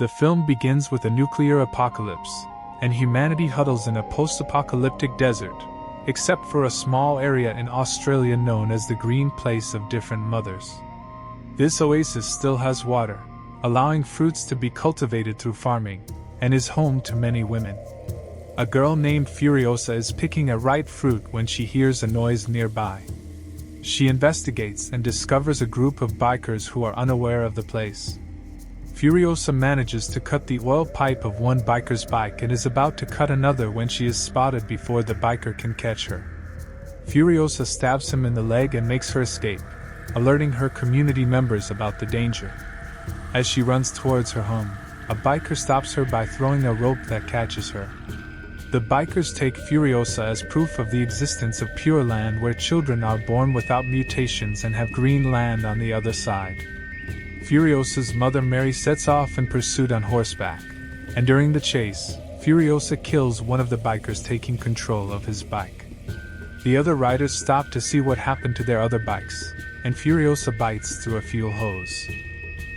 The film begins with a nuclear apocalypse, and humanity huddles in a post-apocalyptic desert, except for a small area in Australia known as the Green Place of Different Mothers. This oasis still has water, allowing fruits to be cultivated through farming, and is home to many women. A girl named Furiosa is picking a ripe fruit when she hears a noise nearby. She investigates and discovers a group of bikers who are unaware of the place. Furiosa manages to cut the oil pipe of one biker's bike and is about to cut another when she is spotted before the biker can catch her. Furiosa stabs him in the leg and makes her escape, alerting her community members about the danger. As she runs towards her home, a biker stops her by throwing a rope that catches her. The bikers take Furiosa as proof of the existence of Pure Land, where children are born without mutations and have green land on the other side. Furiosa's mother Mary sets off in pursuit on horseback, and during the chase, Furiosa kills one of the bikers, taking control of his bike. The other riders stop to see what happened to their other bikes, and Furiosa bites through a fuel hose.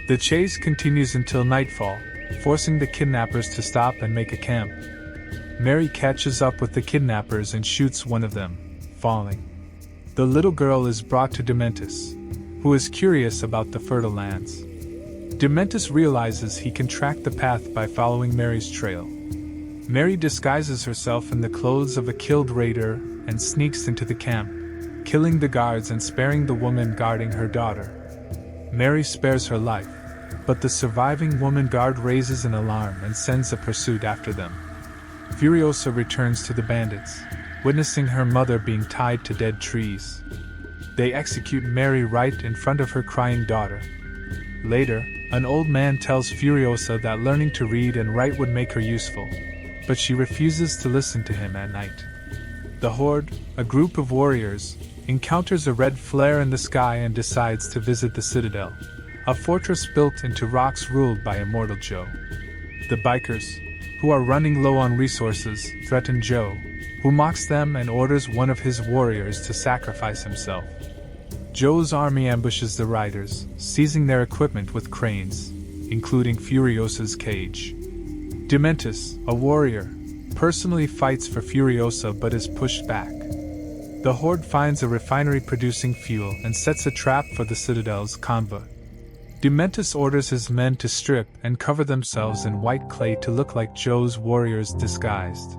The chase continues until nightfall, forcing the kidnappers to stop and make a camp. Mary catches up with the kidnappers and shoots one of them, falling. The little girl is brought to Dementus, who is curious about the fertile lands. Dementus realizes he can track the path by following Mary's trail. Mary disguises herself in the clothes of a killed raider and sneaks into the camp, killing the guards and sparing the woman guarding her daughter. Mary spares her life, but the surviving woman guard raises an alarm and sends a pursuit after them. Furiosa returns to the bandits, witnessing her mother being tied to dead trees. They execute Mary right in front of her crying daughter. Later, an old man tells Furiosa that learning to read and write would make her useful, but she refuses to listen to him at night. The Horde, a group of warriors, encounters a red flare in the sky and decides to visit the Citadel, a fortress built into rocks ruled by Immortal Joe. The bikers, who are running low on resources, threaten Joe, who mocks them and orders one of his warriors to sacrifice himself. Joe's army ambushes the riders, seizing their equipment with cranes, including Furiosa's cage. Dementus, a warrior, personally fights for Furiosa but is pushed back. The Horde finds a refinery producing fuel and sets a trap for the Citadel's convoy. Dementus orders his men to strip and cover themselves in white clay to look like Joe's warriors disguised.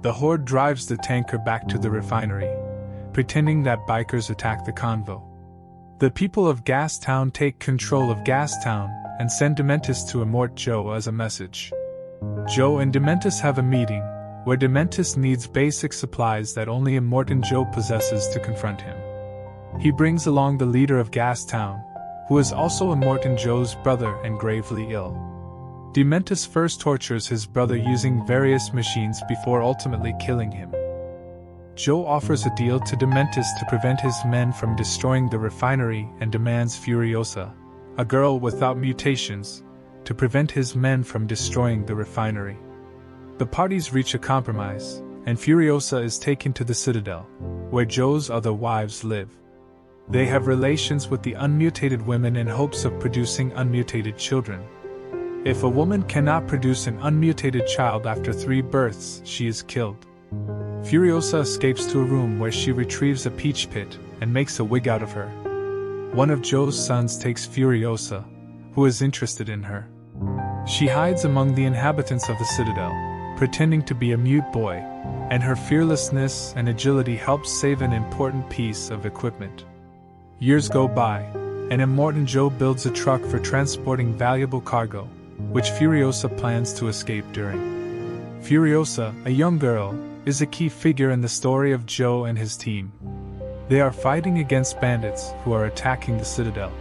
The Horde drives the tanker back to the refinery, pretending that bikers attack the convoy. The people of Gastown take control of Gastown and send Dementus to Immort Joe as a message. Joe and Dementus have a meeting, where Dementus needs basic supplies that only Immortan Joe possesses to confront him. He brings along the leader of Gastown, who is also Immortan Joe's brother and gravely ill. Dementus first tortures his brother using various machines before ultimately killing him. Joe offers a deal to Dementus to prevent his men from destroying the refinery and demands Furiosa, a girl without mutations, to prevent his men from destroying the refinery. The parties reach a compromise, and Furiosa is taken to the Citadel, where Joe's other wives live. They have relations with the unmutated women in hopes of producing unmutated children. If a woman cannot produce an unmutated child after 3 births, she is killed. Furiosa escapes to a room where she retrieves a peach pit and makes a wig out of her. One of Joe's sons takes Furiosa, who is interested in her. She hides among the inhabitants of the Citadel, pretending to be a mute boy, and her fearlessness and agility helps save an important piece of equipment. Years go by, and Immortan Joe builds a truck for transporting valuable cargo, which Furiosa plans to escape during. Furiosa, a young girl, is a key figure in the story of Joe and his team. They are fighting against bandits who are attacking the Citadel.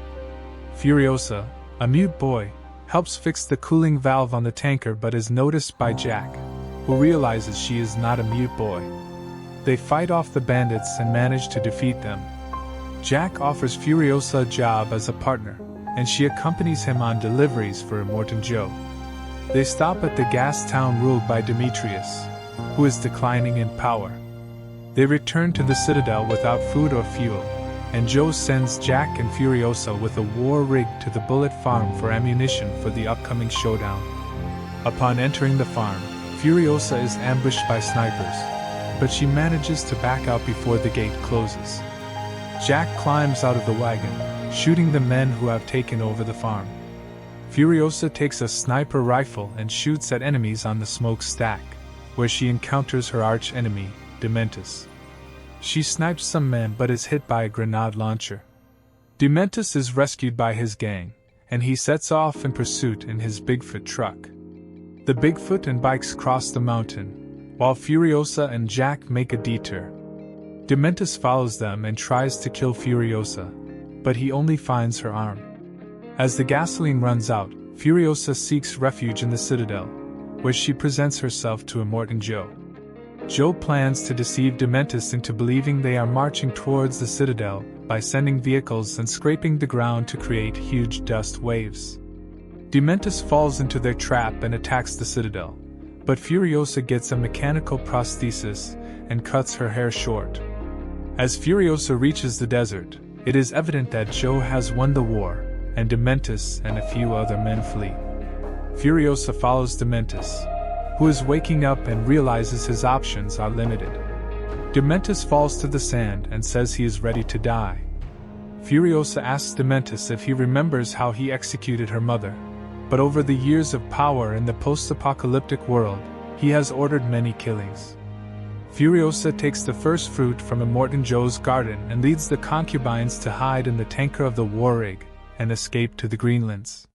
Furiosa, a mute boy, helps fix the cooling valve on the tanker but is noticed by Jack, who realizes she is not a mute boy. They fight off the bandits and manage to defeat them. Jack offers Furiosa a job as a partner, and she accompanies him on deliveries for Immortan Joe. They stop at the gas town ruled by Demetrius, who is declining in power. They return to the Citadel without food or fuel, and Joe sends Jack and Furiosa with a war rig to the bullet farm for ammunition for the upcoming showdown. Upon entering the farm, Furiosa is ambushed by snipers, but she manages to back out before the gate closes. Jack climbs out of the wagon, shooting the men who have taken over the farm. Furiosa takes a sniper rifle and shoots at enemies on the smokestack, where she encounters her arch-enemy, Dementus. She snipes some men but is hit by a grenade launcher. Dementus is rescued by his gang, and he sets off in pursuit in his Bigfoot truck. The Bigfoot and bikes cross the mountain, while Furiosa and Jack make a detour. Dementus follows them and tries to kill Furiosa, but he only finds her arm. As the gasoline runs out, Furiosa seeks refuge in the Citadel, where she presents herself to Immortan Joe. Joe plans to deceive Dementus into believing they are marching towards the Citadel by sending vehicles and scraping the ground to create huge dust waves. Dementus falls into their trap and attacks the Citadel, but Furiosa gets a mechanical prosthesis and cuts her hair short. As Furiosa reaches the desert, it is evident that Joe has won the war, and Dementus and a few other men flee. Furiosa follows Dementus, who is waking up and realizes his options are limited. Dementus falls to the sand and says he is ready to die. Furiosa asks Dementus if he remembers how he executed her mother, but over the years of power in the post-apocalyptic world, he has ordered many killings. Furiosa takes the first fruit from Immortan Joe's garden and leads the concubines to hide in the tanker of the war rig and escape to the Greenlands.